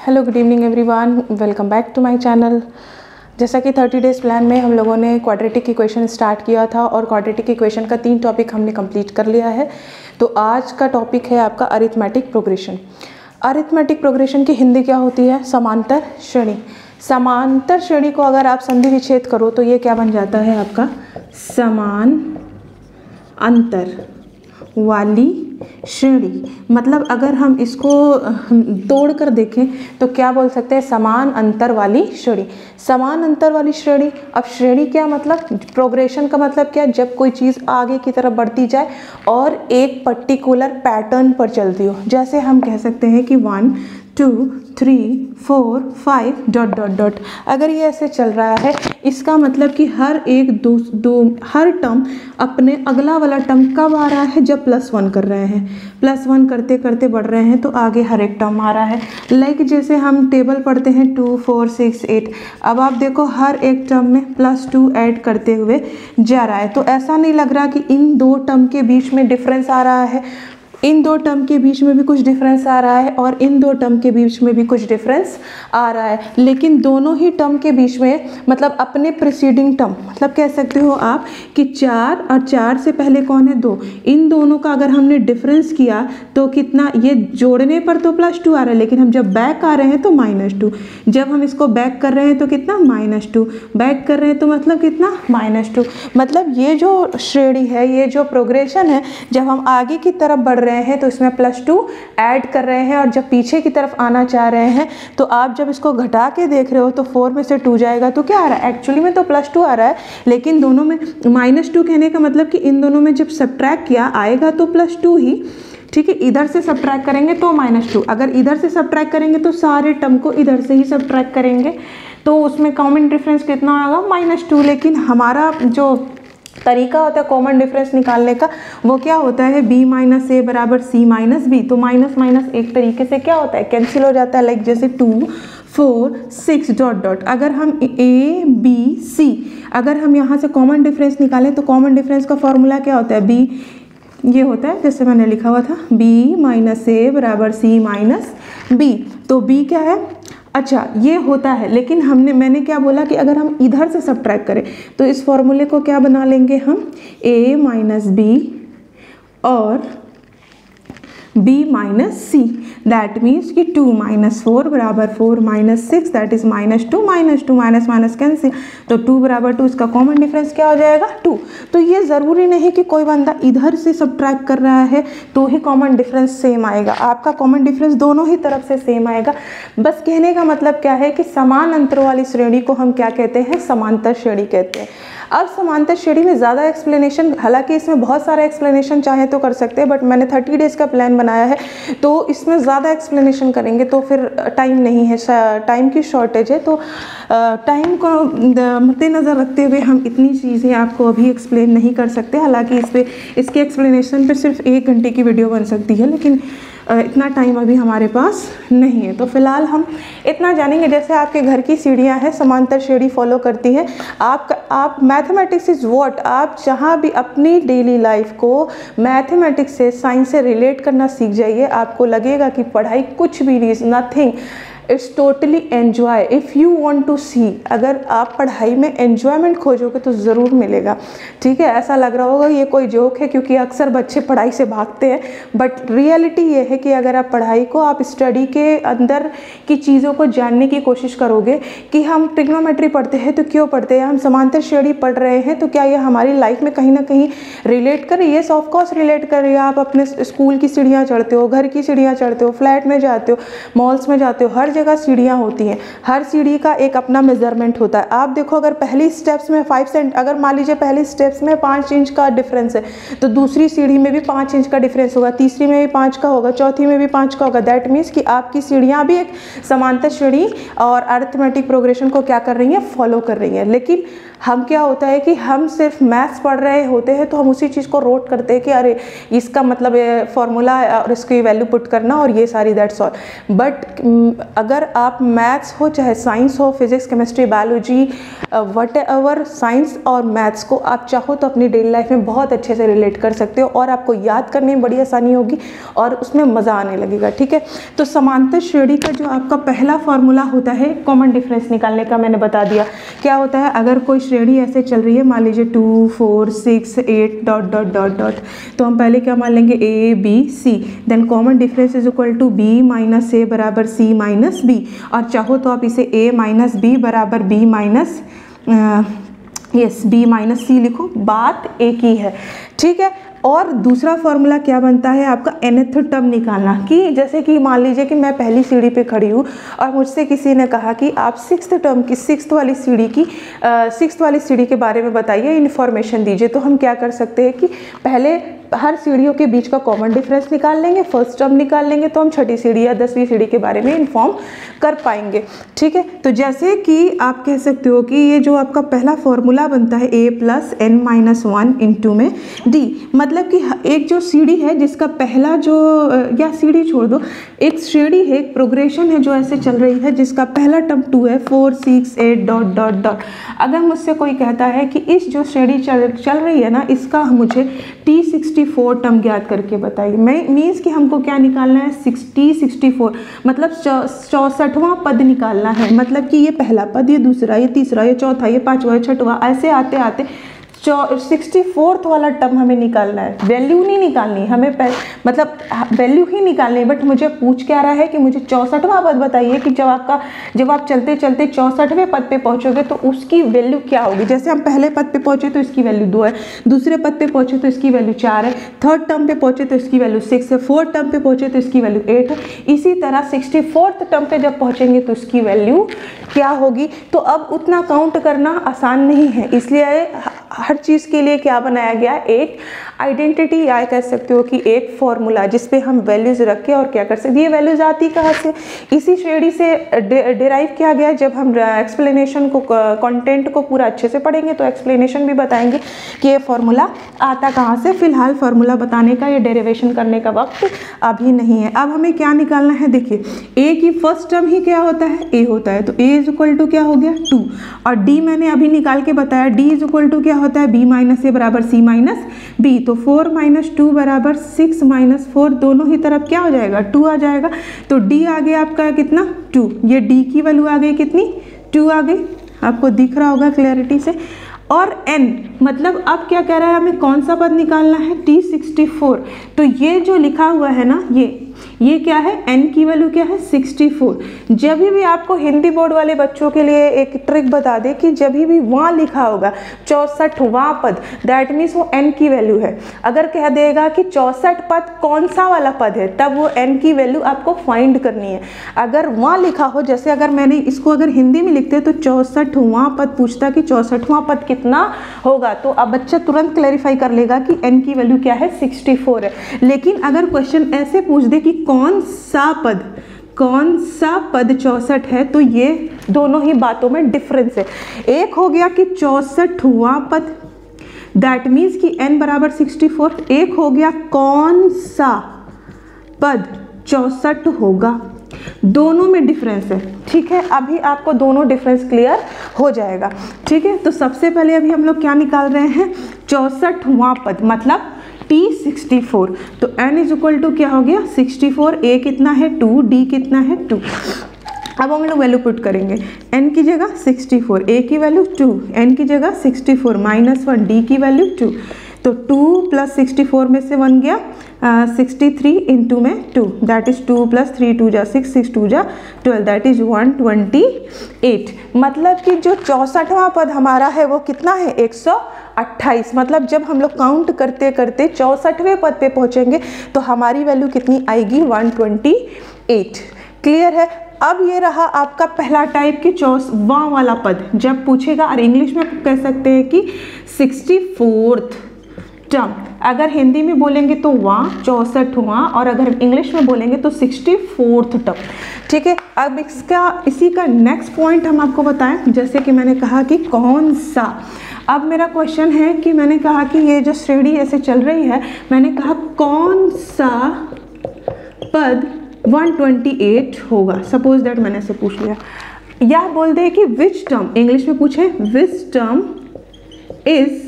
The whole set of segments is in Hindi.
Hello good evening everyone, welcome back to my channel. जैसा कि 30 डेज़ प्लान में हम लोगों ने क्वाड्रेटिक इक्वेशन स्टार्ट किया था और क्वाड्रेटिक इक्वेशन का 3 टॉपिक हमने कंप्लीट कर लिया है। तो आज का टॉपिक है आपका अरिथमेटिक प्रोग्रेशन। अरिथमेटिक प्रोग्रेशन की हिंदी क्या होती है? समांतर श्रेणी। समांतर श्रेणी को अगर आप संधि विच्छेद करो तो ये क्या बन जाता है आपका? समान अंतर वाली श्रेणी। मतलब अगर हम इसको तोड़ कर देखें तो क्या बोल सकते हैं? समान अंतर वाली श्रेणी। समान अंतर वाली श्रेणी। अब श्रेणी क्या मतलब? प्रोग्रेशन का मतलब क्या? जब कोई चीज़ आगे की तरफ बढ़ती जाए और एक पर्टिकुलर पैटर्न पर चलती हो। जैसे हम कह सकते हैं कि 1 2 3 4 5 डॉट डॉट डॉट। अगर ये ऐसे चल रहा है, इसका मतलब कि हर एक हर टर्म अपने अगला वाला टर्म कब आ रहा है? जब +1 कर रहे हैं। +1 करते करते बढ़ रहे हैं तो आगे हर एक टर्म आ रहा है। लाइक जैसे हम टेबल पढ़ते हैं 2 4 6 8। अब आप देखो हर एक टर्म में +2 ऐड करते हुए जा रहा है। तो ऐसा नहीं लग रहा कि इन दो टर्म के बीच में डिफरेंस आ रहा है, इन दो टर्म के बीच में भी कुछ डिफरेंस आ रहा है और इन दो टर्म के बीच में भी कुछ डिफरेंस आ रहा है। लेकिन दोनों ही टर्म के बीच में मतलब अपने प्रीसीडिंग टर्म, मतलब कह सकते हो आप कि 4 और 4 से पहले कौन है? 2। इन दोनों का अगर हमने डिफरेंस किया तो कितना? ये जोड़ने पर तो +2 आ रहा है, लेकिन हम जब बैक आ रहे हैं तो -2। जब हम इसको बैक कर रहे हैं तो कितना? -2। बैक कर रहे हैं तो मतलब कितना? -2। मतलब ये जो श्रेणी है, ये जो प्रोग्रेशन है, जब हम आगे की तरफ बढ़ रहे हैं तो इसमें +2 ऐड कर रहे हैं और जब पीछे की तरफ आना चाह रहे हैं तो आप जब इसको घटा के देख रहे हो तो 4 में से 2 जाएगा तो क्या आ रहा है? एक्चुअली में तो +2 आ रहा है, लेकिन दोनों में -2 कहने का मतलब कि इन दोनों में जब सब्ट्रैक्ट किया आएगा तो +2 ही। ठीक है, इधर से सब्ट्रैक्ट करेंगे तो -2, अगर इधर से सब्ट्रैक्ट करेंगे तो सारे टर्म को इधर से ही सब्ट्रैक्ट करेंगे तो उसमें कॉमन डिफरेंस कितना आएगा? -2। लेकिन हमारा जो तरीका होता है कॉमन डिफरेंस निकालने का, वो क्या होता है? b - a बराबर c - b। तो माइनस माइनस एक तरीके से क्या होता है? कैंसिल हो जाता है। लाइक जैसे 2 4 6 डॉट डॉट। अगर हम a b c अगर हम यहाँ से कॉमन डिफरेंस निकालें तो कॉमन डिफरेंस का फॉर्मूला क्या होता है? b ये होता है जैसे मैंने लिखा हुआ था b - a बराबर c - b। तो b क्या है? अच्छा ये होता है, लेकिन मैंने क्या बोला कि अगर हम इधर से सब्ट्रैक्ट करें तो इस फॉर्मूले को क्या बना लेंगे हम? a - b और b - c। दैट मीन्स कि 2 - 4 बराबर 4 - 6 that is -2 -2 minus minus cancel. तो 2 बराबर 2, इसका कॉमन डिफरेंस क्या हो जाएगा? 2। तो ये ज़रूरी नहीं कि कोई बंदा इधर से सब्ट्रैक्ट कर रहा है तो ही कॉमन डिफरेंस सेम आएगा। आपका कॉमन डिफरेंस दोनों ही तरफ से सेम आएगा। बस कहने का मतलब क्या है कि समान अंतर वाली श्रेणी को हम क्या कहते हैं? समांतर श्रेणी कहते हैं। अब समांतर श्रेणी में ज़्यादा एक्सप्लेनेशन, हालांकि इसमें बहुत सारा एक्सप्लेनेशन चाहे तो कर सकते हैं, बट मैंने 30 डेज़ का प्लान बनाया है तो इसमें ज़्यादा एक्सप्लेनेशन करेंगे तो फिर टाइम नहीं है, टाइम की शॉर्टेज है। तो टाइम को मद्देनज़र रखते हुए हम इतनी चीज़ें आपको अभी एक्सप्लेन नहीं कर सकते। हालांकि इसके एक्सप्लेनेशन पे सिर्फ 1 घंटे की वीडियो बन सकती है, लेकिन इतना टाइम अभी हमारे पास नहीं है। तो फिलहाल हम इतना जानेंगे, जैसे आपके घर की सीढ़ियां हैं समांतर श्रेणी फॉलो करती हैं। आप मैथमेटिक्स इज़ व्हाट, आप जहाँ भी अपनी डेली लाइफ को मैथमेटिक्स से, साइंस से रिलेट करना सीख जाइए। आपको लगेगा कि पढ़ाई कुछ भी नहीं, is nothing, it's totally enjoy if you want to see. अगर आप पढ़ाई में एन्जॉयमेंट खोजोगे तो ज़रूर मिलेगा। ठीक है, ऐसा लग रहा होगा ये कोई जोक है क्योंकि अक्सर बच्चे पढ़ाई से भागते हैं, बट रियलिटी ये है कि अगर आप पढ़ाई को, आप स्टडी के अंदर की चीज़ों को जानने की कोशिश करोगे कि हम ट्रिग्नोमेट्री पढ़ते हैं तो क्यों पढ़ते हैं, हम समांतर श्रेणी पढ़ रहे हैं तो क्या ये हमारी लाइफ में कहीं ना कहीं रिलेट कर रही है? ऑफ कोर्स रिलेट कर रही है। आप अपने स्कूल की सीढ़ियाँ चढ़ते हो, घर की सीढ़ियाँ चढ़ते हो, फ्लैट में जाते हो, मॉल्स में जाते हो, हर जगह सीढ़ियाँ होती हैं। हर सीढ़ी का एक अपना मेजरमेंट होता है। आप देखो अगर पहली स्टेप्स में 5 सेंट, अगर मान लीजिए पहली स्टेप्स में 5 इंच का डिफरेंस है तो दूसरी सीढ़ी में भी 5 इंच का डिफरेंस होगा, तीसरी में भी 5 का होगा, चौथी में भी 5 का होगा। दैट मीन्स कि आपकी सीढ़ियाँ भी एक समांतर श्रेणी और अरिथमेटिक प्रोग्रेशन को क्या कर रही हैं? फॉलो कर रही हैं। लेकिन हम क्या होता है कि हम सिर्फ मैथ्स पढ़ रहे होते हैं तो हम उसी चीज़ को रोट करते हैं कि अरे इसका मतलब फॉर्मूला और इसकी वैल्यू पुट करना और ये सारी, दैट्स ऑल। बट अगर आप मैथ्स हो चाहे साइंस हो, physics chemistry biology what ever, science और मैथ्स को आप चाहो तो अपनी डेली लाइफ में बहुत अच्छे से रिलेट कर सकते हो और आपको याद करने में बड़ी आसानी होगी और उसमें मज़ा आने लगेगा। ठीक है, तो समांतर श्रेणी का जो आपका पहला फॉर्मूला होता है कॉमन डिफरेंस निकालने का, मैंने बता दिया क्या होता है। अगर कोई श्रेणी ऐसे चल रही है, मान लीजिए 2 4 6 8 डॉट डॉट डॉट डॉट, तो हम पहले क्या मान लेंगे A B C, then common difference is equal to B minus A बराबर C माइनस B, और चाहो तो आप इसे A माइनस B बराबर B minus B minus C लिखो, बात एक ही है। ठीक है, और दूसरा फॉर्मूला क्या बनता है आपका nth टर्म निकालना, कि जैसे कि मान लीजिए कि मैं पहली सीढ़ी पे खड़ी हूँ और मुझसे किसी ने कहा कि आप सिक्स्थ टर्म की सिक्स्थ वाली सीढ़ी के बारे में बताइए, इन्फॉर्मेशन दीजिए। तो हम क्या कर सकते हैं कि पहले हर सीढ़ियों के बीच का कॉमन डिफरेंस निकाल लेंगे, फर्स्ट टर्म निकाल लेंगे, तो हम छठी सीढ़ी या 10वीं सीढ़ी के बारे में इन्फॉर्म कर पाएंगे। ठीक है, तो जैसे कि आप कह सकते हो कि ये जो आपका पहला फॉर्मूला बनता है A plus n minus 1 into में D, मतलब कि एक जो सीढ़ी है जिसका पहला जो, या सीढ़ी छोड़ दो, एक श्रेणी है, एक प्रोग्रेशन है जो ऐसे चल रही है जिसका पहला टर्म 2 है, 4 6 8 डॉट डॉट डॉट। अगर मुझसे कोई कहता है कि इस जो श्रेणी चल रही है ना, इसका मुझे T64 टर्म ज्ञात करके बताइए, मीन्स कि हमको क्या निकालना है, 64 मतलब 64वां पद निकालना है। मतलब कि ये पहला पद, ये दूसरा, ये तीसरा, ये चौथा, ये पांचवा, ये छठवां, ऐसे आते आते 64th वाला टर्म हमें निकालना है। वैल्यू नहीं निकालनी हमें, मतलब वैल्यू ही निकालनी है, बट मुझे पूछ क्या रहा है कि मुझे 64वां पद बताइए कि जब आप चलते चलते 64वें पद पे पहुंचोगे तो उसकी वैल्यू क्या होगी। जैसे हम पहले पद पे पहुंचे तो इसकी वैल्यू 2 है, दूसरे पद पे पहुंचे तो इसकी वैल्यू 4 है, थर्ड टर्म पे पहुंचे तो इसकी वैल्यू 6 है, फोर्थ टर्म पे पहुंचे तो इसकी वैल्यू 8 है। इसी तरह 64th टर्म पे जब पहुंचेंगे तो उसकी वैल्यू क्या होगी। तो अब उतना काउंट करना आसान नहीं है, इसलिए हर चीज़ के लिए क्या बनाया गया, एक आइडेंटिटी या कह सकते हो कि एक फॉर्मूला जिसपे हम वैल्यूज रख के और क्या कर सकते हैं। ये वैल्यूज आती कहाँ से, इसी श्रेणी से डिराइव किया गया। जब हम एक्सप्लेनेशन को, कंटेंट को पूरा अच्छे से पढ़ेंगे तो एक्सप्लेनेशन भी बताएंगे कि ये फॉर्मूला आता कहाँ से। फिलहाल फॉर्मूला बताने का, ये डेरिवेशन करने का वक्त अभी नहीं है। अब हमें क्या निकालना है, देखिए ए की फर्स्ट टर्म ही क्या होता है, ए होता है, तो ए इज इक्वल टू क्या हो गया 2, और डी मैंने अभी निकाल के बताया, डी इज इक्वल टू क्या होता है, बी माइनस ए बराबर सी माइनस बी। तो 4 माइनस 2 बराबर 6 माइनस 4, दोनों ही तरफ क्या हो जाएगा 2 आ जाएगा। तो डी आ गया आपका कितना 2, ये डी की वैल्यू आ गई कितनी 2 आ गई, आपको दिख रहा होगा क्लैरिटी से। और n मतलब अब क्या कह रहा है, हमें कौन सा पद निकालना है, T64। तो ये जो लिखा हुआ है ना, ये क्या है, n की वैल्यू क्या है 64। जब भी आपको हिंदी बोर्ड वाले बच्चों के लिए एक ट्रिक बता दे कि जब भी वहाँ लिखा होगा 64वां पद, दैट मीन्स वो n की वैल्यू है। अगर कह देगा कि 64 पद कौन सा वाला पद है, तब वो n की वैल्यू आपको फाइंड करनी है। अगर वहाँ लिखा हो, जैसे अगर मैंने इसको अगर हिंदी में लिखते तो 64वां पद पूछता कि 64वां पद कितना होगा, तो अब बच्चा तुरंत क्लैरिफाई कर लेगा कि n की वैल्यू क्या है 64 है। लेकिन अगर क्वेश्चन ऐसे पूछ दे कि कौन सा पद 64 है, तो ये दोनों ही बातों में डिफरेंस है। एक हो गया कि 64वां पद, दैट मीन्स कि n बराबर 64, एक हो गया कौन सा पद 64 होगा, दोनों में डिफरेंस है। ठीक है, अभी आपको दोनों डिफरेंस क्लियर हो जाएगा। ठीक है, तो सबसे पहले अभी हम लोग क्या निकाल रहे हैं, 64वां पद मतलब T64। तो n इज इक्वल टू क्या हो गया 64, a कितना है 2, d कितना है 2। अब हम लोग वैल्यू पुट करेंगे, n की जगह 64, a की वैल्यू 2, n की जगह 64 माइनस 1, d की वैल्यू 2। तो 2 प्लस 64 में से 1 गया 63 इंटू में 2, दैट इज 2 प्लस 3 2 जा 6 6 2 जा 12, दैट इज 128। मतलब कि जो 64वां पद हमारा है वो कितना है 128। मतलब जब हम लोग काउंट करते करते 64वें पद पे पहुंचेंगे तो हमारी वैल्यू कितनी आएगी 128। क्लियर है। अब ये रहा आपका पहला टाइप के 64वां वाला पद, जब पूछेगा, और इंग्लिश में कह सकते हैं कि 64th टर्म। अगर हिंदी में बोलेंगे तो 64वां, और अगर इंग्लिश में बोलेंगे तो 64th टर्म। ठीक है, अब इसी का नेक्स्ट पॉइंट हम आपको बताएं, जैसे कि मैंने कहा कि कौन सा। अब मेरा क्वेश्चन है कि मैंने कहा कि ये जो श्रेणी ऐसे चल रही है, मैंने कहा कौन सा पद 128 होगा, सपोज दैट मैंने ऐसे पूछ लिया, या बोल दे कि विच टर्म, इंग्लिश में पूछे विच टर्म इज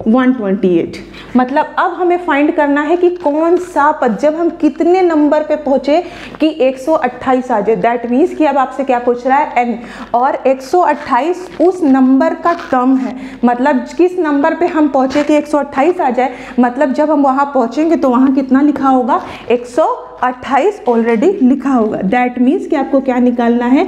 128, मतलब अब हमें फाइंड करना है कि कौन सा पद, जब हम कितने नंबर पे पहुंचे कि 128 आ जाए, दैट मीन्स कि अब आपसे क्या पूछ रहा है n, और 128 उस नंबर का टर्म है, मतलब किस नंबर पे हम पहुंचे कि 128 आ जाए, मतलब जब हम वहां पहुंचेंगे तो वहां कितना लिखा होगा, 128 ऑलरेडी लिखा होगा। दैट मीन्स कि आपको क्या निकालना है,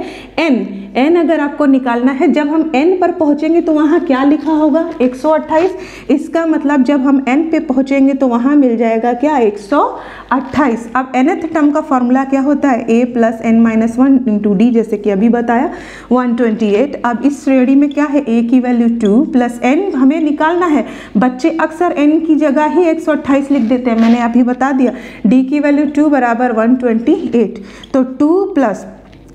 n अगर आपको निकालना है, जब हम n पर पहुंचेंगे तो वहाँ क्या लिखा होगा, 128। इसका मतलब जब हम n पे पहुंचेंगे तो वहाँ मिल जाएगा क्या, 128। अब nth टर्म का फॉर्मूला क्या होता है, a plus n minus 1 into D, जैसे कि अभी बताया 128। अब इस श्रेणी में क्या है, a की वैल्यू 2 प्लस n हमें निकालना है। बच्चे अक्सर n की जगह ही 128 लिख देते हैं, मैंने अभी बता दिया, d की वैल्यू 2 बराबर 128, तो 2 प्लस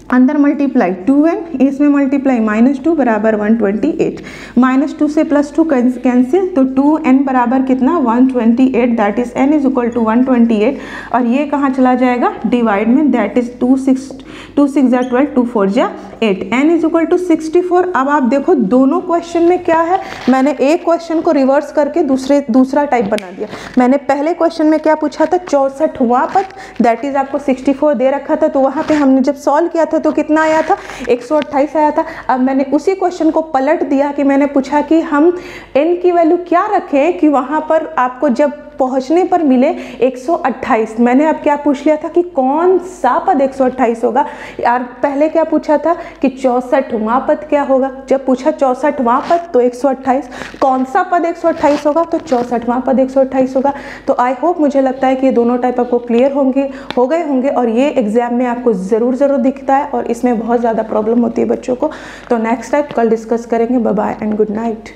अंदर मल्टीप्लाई 2n, इसमें मल्टीप्लाई -2 बराबर 128, -2 से +2 कैंसिल, तो 2n बराबर कितना, 128, that is n is equal to 128, और ये कहाँ चला जाएगा, डिवाइड में, दैट इज 2 6 जा 12, 2 4 जा 8, n इज इक्वल टू 64। अब आप देखो दोनों क्वेश्चन में क्या है, मैंने एक क्वेश्चन को रिवर्स करके दूसरा टाइप बना दिया। मैंने पहले क्वेश्चन में क्या पूछा था, 64वां पद, दैट इज आपको 64 दे रखा था, तो वहाँ पे हमने जब सॉल्व किया था तो कितना आया था, 128 आया था। अब मैंने उसी क्वेश्चन को पलट दिया कि मैंने पूछा कि हम n की वैल्यू क्या रखें कि वहाँ पर आपको जब पहुंचने पर मिले 128। मैंने अब क्या पूछ लिया था कि कौन सा पद 128 होगा यार, पहले क्या पूछा था कि 64वां पद क्या होगा, जब पूछा 64वां पद तो 128, कौन सा पद 128 होगा, तो 64वां पद 128 होगा। तो आई होप, मुझे लगता है कि ये दोनों टाइप आपको क्लियर हो गए होंगे, और ये एग्जाम में आपको ज़रूर दिखता है, और इसमें बहुत ज़्यादा प्रॉब्लम होती है बच्चों को। तो नेक्स्ट टाइप कल डिस्कस करेंगे। Bye bye and good night.